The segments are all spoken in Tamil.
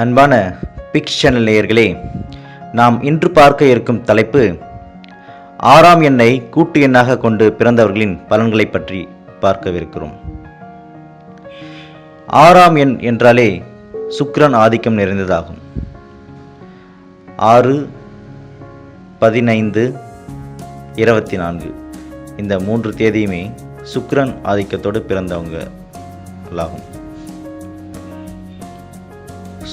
அன்பான பிக்ஸ் சேனல் நேயர்களே, நாம் இன்று பார்க்க இருக்கும் தலைப்பு 6ஆம் எண்ணை கூட்டு எண்ணாக கொண்டு பிறந்தவர்களின் பலன்களை பற்றி பார்க்கவிருக்கிறோம். 6ஆம் எண் என்றாலே சுக்கிரன் ஆதிக்கம் நிறைந்ததாகும். 6, 15, 24 இந்த 3 தேதியுமே சுக்கிரன் ஆதிக்கத்தோடு பிறந்தவங்களாகும்.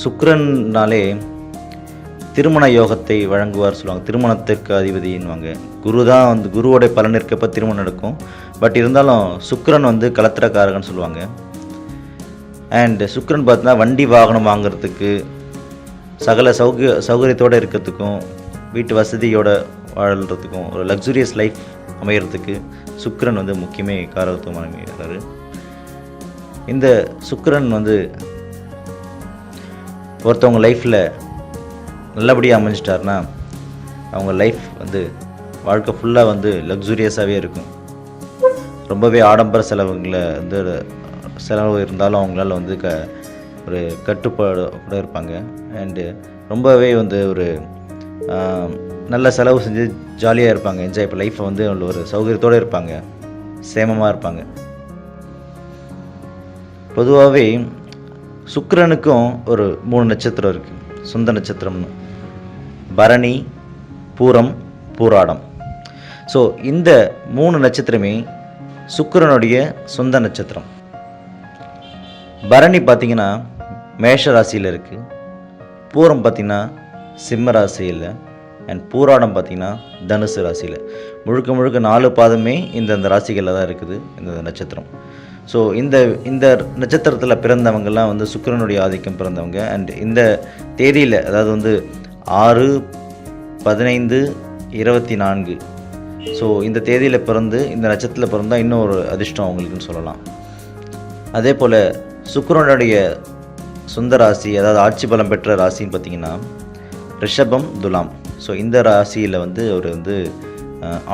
சுக்கிரன்னாலே திருமண யோகத்தை வழங்குவார் சொல்லுவாங்க. திருமணத்திற்கு அதிபதின்வாங்க. குரு தான் குருவோடைய பலன் இருக்கப்போ திருமணம் நடக்கும். பட் இருந்தாலும் சுக்கிரன் கலத்திரக்காரகன்னு சொல்லுவாங்க. அண்ட் சுக்கிரன் பார்த்தீங்கன்னா வண்டி வாகனம் வாங்குறதுக்கு, சகல சௌகரியத்தோடு இருக்கிறதுக்கும், வீட்டு வசதியோடு வாழ்கிறதுக்கும், ஒரு லக்ஸுரியஸ் லைஃப் அமைகிறதுக்கு சுக்கிரன் முக்கியமே காரகத்துவம் அமைகிறாரு. இந்த சுக்கிரன் ஒருத்தவங்க லைஃப்பில் நல்லபடியாக அமைஞ்சிட்டாருன்னா அவங்க லைஃப் வாழ்க்கை ஃபுல்லாக லக்ஸுரியஸாகவே இருக்கும். ரொம்பவே ஆடம்பர செலவு இருந்தாலும் அவங்களால ஒரு கட்டுப்பாடு கூட இருப்பாங்க. அண்டு ரொம்பவே ஒரு நல்ல செலவு செஞ்சு ஜாலியாக இருப்பாங்க. என்ஜாய் இப்போ லைஃப்பை ஒரு சௌகரியத்தோடு இருப்பாங்க, சேமமாக இருப்பாங்க. பொதுவாகவே சுக்கிரனுக்கும் ஒரு 3 நட்சத்திரம் இருக்குது, சொந்த நட்சத்திரம்னு. பரணி, பூரம், பூராடம். ஸோ இந்த 3 நட்சத்திரமே சுக்கிரனுடைய சொந்த நட்சத்திரம். பரணி பார்த்திங்கன்னா மேஷ ராசியில் இருக்குது, பூரம் பார்த்திங்கன்னா சிம்ம ராசியில், அண்ட் பூராடம் பார்த்திங்கன்னா தனுசு ராசியில். முழுக்க 4 பாதமே இந்த ராசிகளில் தான் இருக்குது இந்த நட்சத்திரம். ஸோ இந்த நட்சத்திரத்தில் பிறந்தவங்கெல்லாம் சுக்கிரனுடைய ஆதிக்கம் பிறந்தவங்க. அண்ட் இந்த தேதியில், அதாவது 6, 15, 24 ஸோ இந்த தேதியில் பிறந்து இந்த நட்சத்திரத்தில் பிறந்தால் இன்னும் ஒரு அதிர்ஷ்டம் அவங்களுக்குன்னு சொல்லலாம். அதே போல் சுக்கிரனுடைய சொந்த ராசி, அதாவது ஆட்சி பலம் பெற்ற ராசின்னு பார்த்திங்கன்னா ரிஷபம், துலாம். ஸோ இந்த ராசியில் அவர்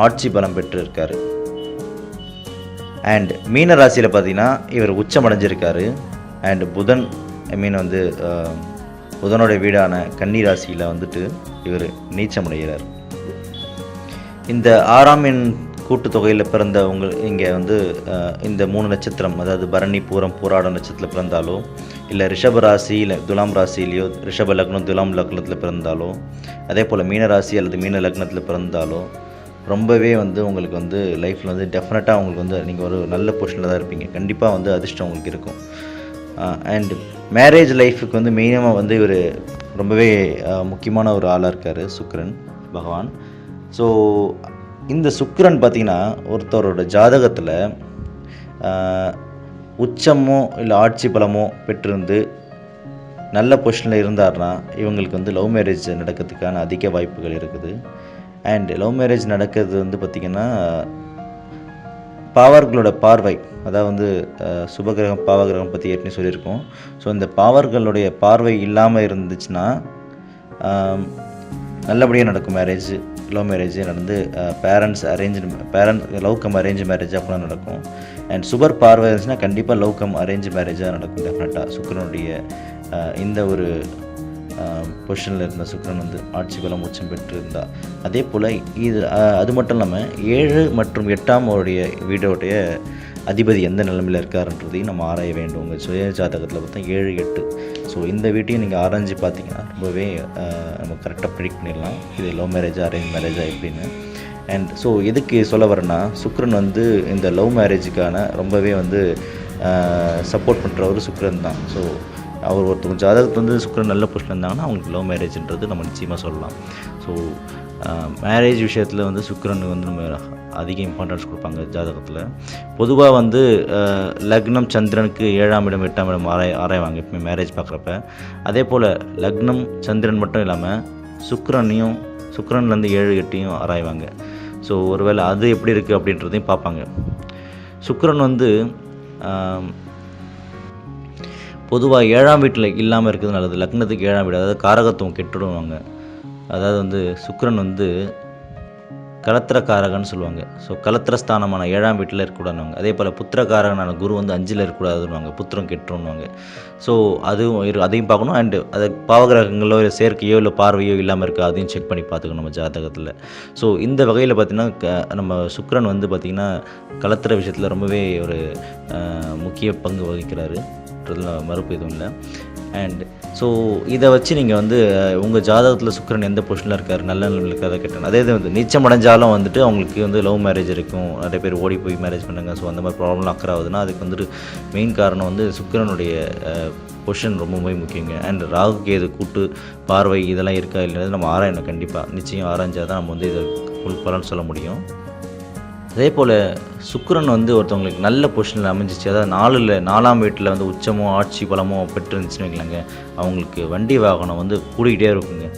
ஆட்சி பலம் பெற்று இருக்கார். அண்ட் மீன ராசியில் பார்த்திங்கன்னா இவர் உச்சம் அடைஞ்சிருக்காரு. அண்ட் புதன் புதனுடைய வீடான கன்னி ராசியில் இவர் நீச்சம் அடைகிறார். இந்த 6ஆம் எண் கூட்டுத்தொகையில் பிறந்தவங்க இங்கே இந்த 3 நட்சத்திரம், அதாவது பரணி, பூரம், பூராடம் நட்சத்திரத்தில் பிறந்தாலோ, இல்லை ரிஷப ராசி இல்லை துலாம் ராசியிலையோ, ரிஷப லக்னம் துலாம் லக்னத்தில் பிறந்தாலோ, அதே போல் மீன ராசி அல்லது மீன லக்னத்தில் பிறந்தாலோ ரொம்பவே உங்களுக்கு லைஃப்பில் டெஃபினட்டாக உங்களுக்கு நீங்கள் ஒரு நல்ல பொசிஷனில் தான் இருப்பீங்க. கண்டிப்பாக அதிர்ஷ்டம் உங்களுக்கு இருக்கும். அண்ட் மேரேஜ் லைஃபுக்கு மெயினாக இவர் ரொம்பவே முக்கியமான ஒரு ஆளாக இருக்கார் சுக்கிரன் பகவான். ஸோ இந்த சுக்கிரன் பார்த்திங்கன்னா ஒருத்தரோட ஜாதகத்தில் உச்சமோ இல்லை ஆட்சி பலமோ பெற்றிருந்து நல்ல பொசிஷனில் இருந்தார்னா இவங்களுக்கு லவ் மேரேஜ் நடக்கிறதுக்கான அதிக வாய்ப்புகள் இருக்குது. அண்ட் லவ் மேரேஜ் நடக்கிறது பார்த்திங்கன்னா பாவர்களோட பார்வை, அதாவது சுபகிரகம் பாவகிரகம் பற்றி ஏற்கனவே சொல்லியிருக்கோம். ஸோ இந்த பாவர்களுடைய பார்வை இல்லாமல் இருந்துச்சுன்னா நல்லபடியாக நடக்கும் மேரேஜ். லவ் மேரேஜ் நடந்து லவ் கம் அரேஞ்ச் மேரேஜ் அப்படிலாம் நடக்கும். அண்ட் சுபர் பார்வை இருந்துச்சுன்னா கண்டிப்பாக லவ் கம் அரேஞ்ச் மேரேஜாக நடக்கும் டெஃபினட்டாக. சுக்கிரனுடைய இந்த ஒரு பொசிஷனில் இருந்த சுக்கிரன் ஆட்சி பலம் உச்சம் பெற்று இருந்தால். அதே போல் அது மட்டும் இல்லாமல் 7 மற்றும் 8ஆம் வீடோடைய அதிபதி எந்த நிலைமையில் இருக்காருன்றதையும் நம்ம ஆராய வேண்டும். உங்கள் சுய ஜாதகத்தில் பார்த்தா 7, 8. ஸோ இந்த வீட்டையும் நீங்கள் ஆராய்ஞ்சு பார்த்தீங்கன்னா ரொம்பவே நம்ம கரெக்டாக ப்ரிடிக்ட் பண்ணிடலாம் இது லவ் மேரேஜா அரேஞ்ச் மேரேஜா எப்படின்னு. அண்ட் ஸோ எதுக்கு சொல்ல வரேன்னா, சுக்கிரன் இந்த லவ் மேரேஜுக்கான ரொம்பவே சப்போர்ட் பண்ணுற ஒரு சுக்கிரன் தான். ஸோ அவர் ஒருத்தவங்க ஜாதகத்தில் சுக்கிரன் நல்ல பொசிஷன் இருந்தாங்கன்னா அவங்களுக்கு லவ் மேரேஜ்ன்றது நம்ம நிச்சயமாக சொல்லலாம். ஸோ மேரேஜ் விஷயத்தில் சுக்கிரன் நம்ம அதிக இம்பார்ட்டன்ஸ் கொடுப்பாங்க ஜாதகத்தில். பொதுவாக லக்னம் சந்திரனுக்கு 7ஆம் இடம் 8ஆம் இடம் ஆராய்வாங்க எப்பவுமே மேரேஜ் பார்க்குறப்ப. அதே போல் லக்னம் சந்திரன் மட்டும் இல்லாமல் சுக்கிரன்லேருந்து 7, 8ஐயும் ஆராய்வாங்க. ஸோ ஒருவேளை அது எப்படி இருக்குது அப்படின்றதையும் பார்ப்பாங்க. சுக்கிரன் பொதுவாக 7ஆம் வீட்டில் இல்லாமல் இருக்கிறது நல்லது. லக்னத்துக்கு 7ஆம் வீடு, அதாவது காரகத்துவம் கெட்டுடுவாங்க. அதாவது சுக்கிரன் கலத்திரக்காரகன்னு சொல்லுவாங்க. ஸோ கலத்திரஸ்தானமான 7ஆம் வீட்டில் இருக்கக்கூடாதுன்னுவாங்க. அதே போல் புத்திரக்காரகனான குரு வந்து 5ல் இருக்கக்கூடாதுன்னுவாங்க. புத்திரம் கெட்டுருன்னுவாங்க. ஸோ அதையும் பார்க்கணும். அண்டு அது பாவகிரகங்களோ சேர்க்கையோ இல்லை பார்வையோ இல்லாமல் இருக்கா அதையும் செக் பண்ணி பார்த்துக்கணும் நம்ம ஜாதகத்தில். ஸோ இந்த வகையில் பார்த்திங்கன்னா நம்ம சுக்கிரன் வந்து பார்த்திங்கன்னா கலத்திர விஷயத்தில் ரொம்பவே ஒரு முக்கிய பங்கு வகிக்கிறாருன்றதுல மறுப்பு எதுவும் இல்லை. அண்ட் ஸோ இதை வச்சு நீங்கள் வந்து உங்கள் ஜாதகத்தில் சுக்கிரன் எந்த பொசிஷனில் இருக்கார், நல்ல நிலையில் இருக்காத கேட்டாங்க. அதே இது வந்து நீச்சம் அடைஞ்சாலும் வந்துட்டு அவங்களுக்கு வந்து லவ் மேரேஜ் இருக்கும், நிறைய பேர் ஓடி போய் மேரேஜ் பண்ணுங்க. ஸோ அந்த மாதிரி ப்ராப்ளம்லாம் அக்கறாகுதுன்னா அதுக்கு வந்துட்டு மெயின் காரணம் வந்து சுக்கிரனுடைய பொசிஷன் ரொம்பவே முக்கியங்க. அண்ட் ராகு கேது கூட்டு பார்வை இதெல்லாம் இருக்கா இல்லைன்றது நம்ம ஆராயணும். கண்டிப்பாக நிச்சயம் ஆராய்ஞ்சால் தான் நம்ம வந்து இதை ஃபுல் பலன் சொல்ல முடியும். அதே போல் சுக்கிரன் வந்து ஒருத்தவங்களுக்கு நல்ல பொசிஷனில் அமைஞ்சிச்சு, அதாவது 4ஆம் வீட்டில் வந்து உச்சமோ ஆட்சி பலமோ பெற்றுருந்துச்சுன்னு வைக்கலாங்க, அவங்களுக்கு வண்டி வாகனம் வந்து கூடிக்கிட்டே இருக்குங்க.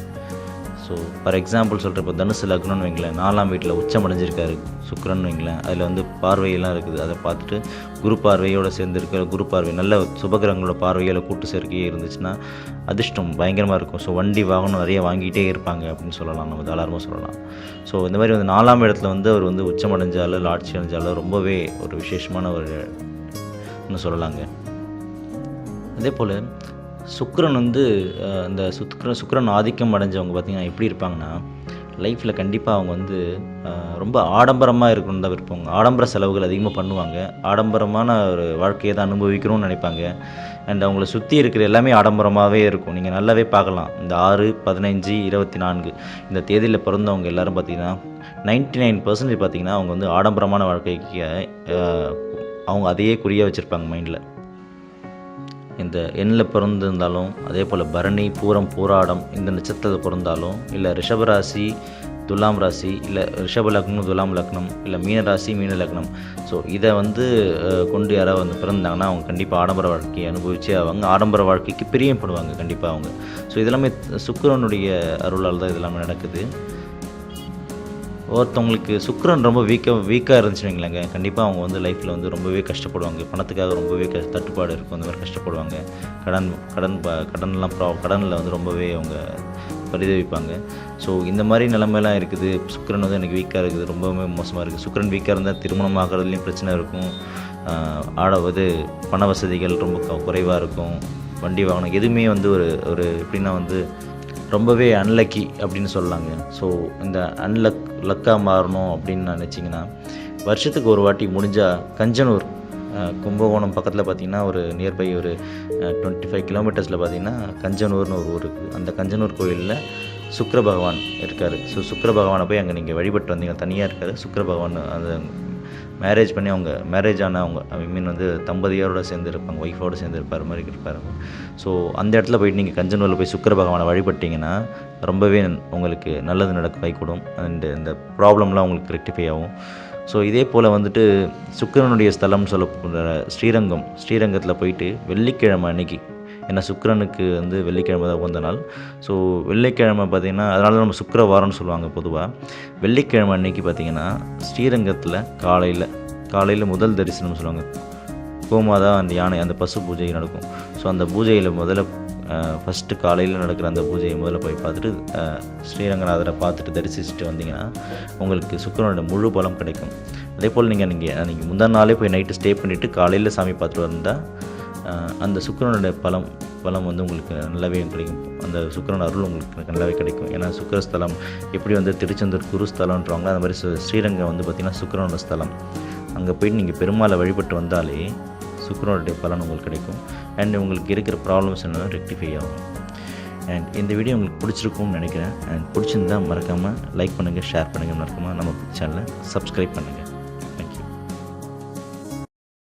ஸோ ஃபார் எக்ஸாம்பிள் சொல்கிறப்ப தனுசு லக்னம்னு வைங்களேன், 4ஆம் வீட்டில் உச்சம் அடைஞ்சிருக்காரு சுக்கிரன் வைங்களேன், அதில் வந்து பார்வையெல்லாம் இருக்குது. அதை பார்த்துட்டு குரு பார்வையோடு சேர்ந்து இருக்கிற குரு பார்வை நல்ல சுபகிரகங்களோட பார்வையோட கூட்டு சேர்க்கையே இருந்துச்சுன்னா அதிர்ஷ்டம் பயங்கரமாக இருக்கும். ஸோ வண்டி வாகனம் நிறைய வாங்கிட்டே இருப்பாங்க அப்படின்னு சொல்லலாம், நம்ம தாராளமாக சொல்லலாம். ஸோ இந்த மாதிரி வந்து 4ஆம் இடத்துல வந்து அவர் வந்து உச்சம் அடைஞ்சாலும் இல்லை ஆட்சி அடைஞ்சாலும் ரொம்பவே ஒரு விசேஷமான ஒரு சொல்லலாங்க. அதே போல் சுக்கிரன் வந்து அந்த சுக்கிரன் ஆதிக்கம் அடைஞ்சவங்க பார்த்திங்கன்னா எப்படி இருப்பாங்கன்னா லைஃப்பில் கண்டிப்பாக அவங்க வந்து ரொம்ப ஆடம்பரமாக இருக்கணும்னு தான் விருப்பங்க. ஆடம்பர செலவுகள் அதிகமாக பண்ணுவாங்க, ஆடம்பரமான ஒரு வாழ்க்கையை தான் அனுபவிக்கணும்னு நினைப்பாங்க. அண்ட் அவங்கள சுற்றி இருக்கிற எல்லாமே ஆடம்பரமாகவே இருக்கும். நீங்கள் நல்லாவே பார்க்கலாம், இந்த 6, 15, 24 இந்த தேதியில் பிறந்தவங்க எல்லோரும் பார்த்திங்கன்னா 99% பார்த்திங்கன்னா அவங்க வந்து ஆடம்பரமான வாழ்க்கைக்கு அவங்க அதையே குறியாக வச்சுருப்பாங்க மைண்டில். இந்த எண்ணில் பிறந்திருந்தாலும் அதே போல் பரணி, பூரம், பூராடம் இந்த நட்சத்திரத்தில் பிறந்தாலும் இல்லை ரிஷபராசி, துலாம் ராசி, இல்லை ரிஷப லக்னம், துலாம் லக்னம், இல்லை மீனராசி, மீன லக்னம், ஸோ இதை வந்து கொண்டு யாராவது வந்து பிறந்தாங்கன்னா அவங்க கண்டிப்பாக ஆடம்பர வாழ்க்கையை அனுபவித்து அவங்க ஆடம்பர வாழ்க்கைக்கு பிரியப்படுவாங்க கண்டிப்பாக அவங்க. ஸோ இதெல்லாமே சுக்கிரனுடைய அருளால் தான் இதெல்லாமே நடக்குது. ஒருத்தவங்களுக்கு சுக்கிரன் ரொம்ப வீக்காக இருந்துச்சுன்னு வைங்களேங்க, கண்டிப்பாக அவங்க வந்து லைஃப்பில் வந்து ரொம்பவே கஷ்டப்படுவாங்க. பணத்துக்காக ரொம்பவே தட்டுப்பாடு இருக்கும், அந்த மாதிரி கஷ்டப்படுவாங்க. கடனில் வந்து ரொம்பவே அவங்க பரிதவிப்பாங்க. ஸோ இந்த மாதிரி நிலைமையெல்லாம் இருக்குது. சுக்கிரன் வந்து எனக்கு வீக்காக இருக்குது, ரொம்பவே மோசமாக இருக்குது. சுக்கிரன் வீக்காக இருந்தால் திருமணம் ஆகிறதுலையும் பிரச்சனை இருக்கும், பண வசதிகள் ரொம்ப குறைவாக இருக்கும், வண்டி வாகனம் எதுவுமே வந்து ஒரு எப்படின்னா வந்து ரொம்பவே அன்லக்கி அப்படின்னு சொல்லலாங்க. ஸோ இந்த லக்காக மாறணும் அப்படின்னு நினச்சிங்கன்னா வருஷத்துக்கு ஒரு வாட்டி முடிஞ்சால் கஞ்சனூர், கும்பகோணம் பக்கத்தில் பார்த்திங்கன்னா ஒரு நியர்பை ஒரு 25 கிலோமீட்டர்ஸில் பார்த்திங்கன்னா கஞ்சனூர்னு ஒரு ஊர் இருக்குது. அந்த கஞ்சனூர் கோயிலில் சுக்கிர பகவான் இருக்கார். ஸோ சுக்கிர பகவானை போய் அங்கே நீங்கள் வழிபட்டு வந்தீங்க, தனியாக இருக்கார் சுக்கிர பகவான். அந்த மேரேஜ் பண்ணி அவங்க மேரேஜ் ஆன அவங்க வந்து தம்பதியோடு சேர்ந்து இருப்பாங்க, ஒய்ஃபோடு சேர்ந்து இருப்பார் மாதிரி இருப்பார். ஸோ அந்த இடத்துல போயிட்டு நீங்கள் கஞ்சனூரில் போய் சுக்கிர பகவானை வழிபட்டிங்கன்னா ரொம்பவே உங்களுக்கு நல்லது நடக்க கைகூடும். அண்டு இந்த ப்ராப்ளம்லாம் உங்களுக்கு ரெக்டிஃபை ஆகும். ஸோ இதே போல் வந்துட்டு சுக்கிரனுடைய ஸ்தலம்னு சொல்லப்படுற ஸ்ரீரங்கத்தில் போயிட்டு வெள்ளிக்கிழமை அன்னைக்கு, ஏன்னா சுக்கிரனுக்கு வந்து வெள்ளிக்கிழமை தான் உகந்த நாள். ஸோ வெள்ளிக்கிழமை பார்த்திங்கன்னா அதனால நம்ம சுக்கிரவாரம்னு சொல்லுவாங்க பொதுவாக. வெள்ளிக்கிழமை அன்னைக்கு பார்த்திங்கன்னா ஸ்ரீரங்கத்தில் காலையில் முதல் தரிசனம் சொல்லுவாங்க. கோமாதா அந்த யானை அந்த பசு பூஜை நடக்கும். ஸோ அந்த பூஜையில் ஃபஸ்ட்டு காலையில் நடக்கிற அந்த பூஜையை முதல்ல போய் பார்த்துட்டு ஸ்ரீரங்கநாதரை பார்த்துட்டு தரிசிச்சுட்டு வந்தீங்கன்னா உங்களுக்கு சுக்கிரனோட முழு பலம் கிடைக்கும். அதே போல் நீங்கள் முந்தா நாளே போய் நைட்டு ஸ்டே பண்ணிவிட்டு காலையில் சாமி பார்த்துட்டு வந்தால் அந்த சுக்கிரனோட பலம் வந்து உங்களுக்கு நல்லாவே கிடைக்கும். அந்த சுக்கிரன் அருள் உங்களுக்கு நல்லாவே கிடைக்கும். ஏன்னா சுக்கிரஸ்தலம் எப்படி வந்து திருச்செந்தூர் குருஸ்தலம்ன்றவங்க, அந்த மாதிரி ஸ்ரீரங்கம் வந்து பார்த்திங்கன்னா சுக்கிரனோட ஸ்தலம். அங்கே போயிட்டு நீங்கள் பெருமாளை வழிபட்டு வந்தாலே சுக்கிரனுடைய பலன் உங்களுக்கு கிடைக்கும். அண்ட் உங்களுக்கு இருக்கிற ப்ராப்ளம்ஸ் என்ன ரெக்டிஃபை ஆகும். அண்ட் இந்த வீடியோ உங்களுக்கு பிடிச்சிருக்கும்னு நினைக்கிறேன். அண்ட் பிடிச்சிருந்தால் மறக்காமல் லைக் பண்ணுங்கள், ஷேர் பண்ணுங்கள், மறக்காமல் நம்ம சேனலை சப்ஸ்கிரைப் பண்ணுங்கள்.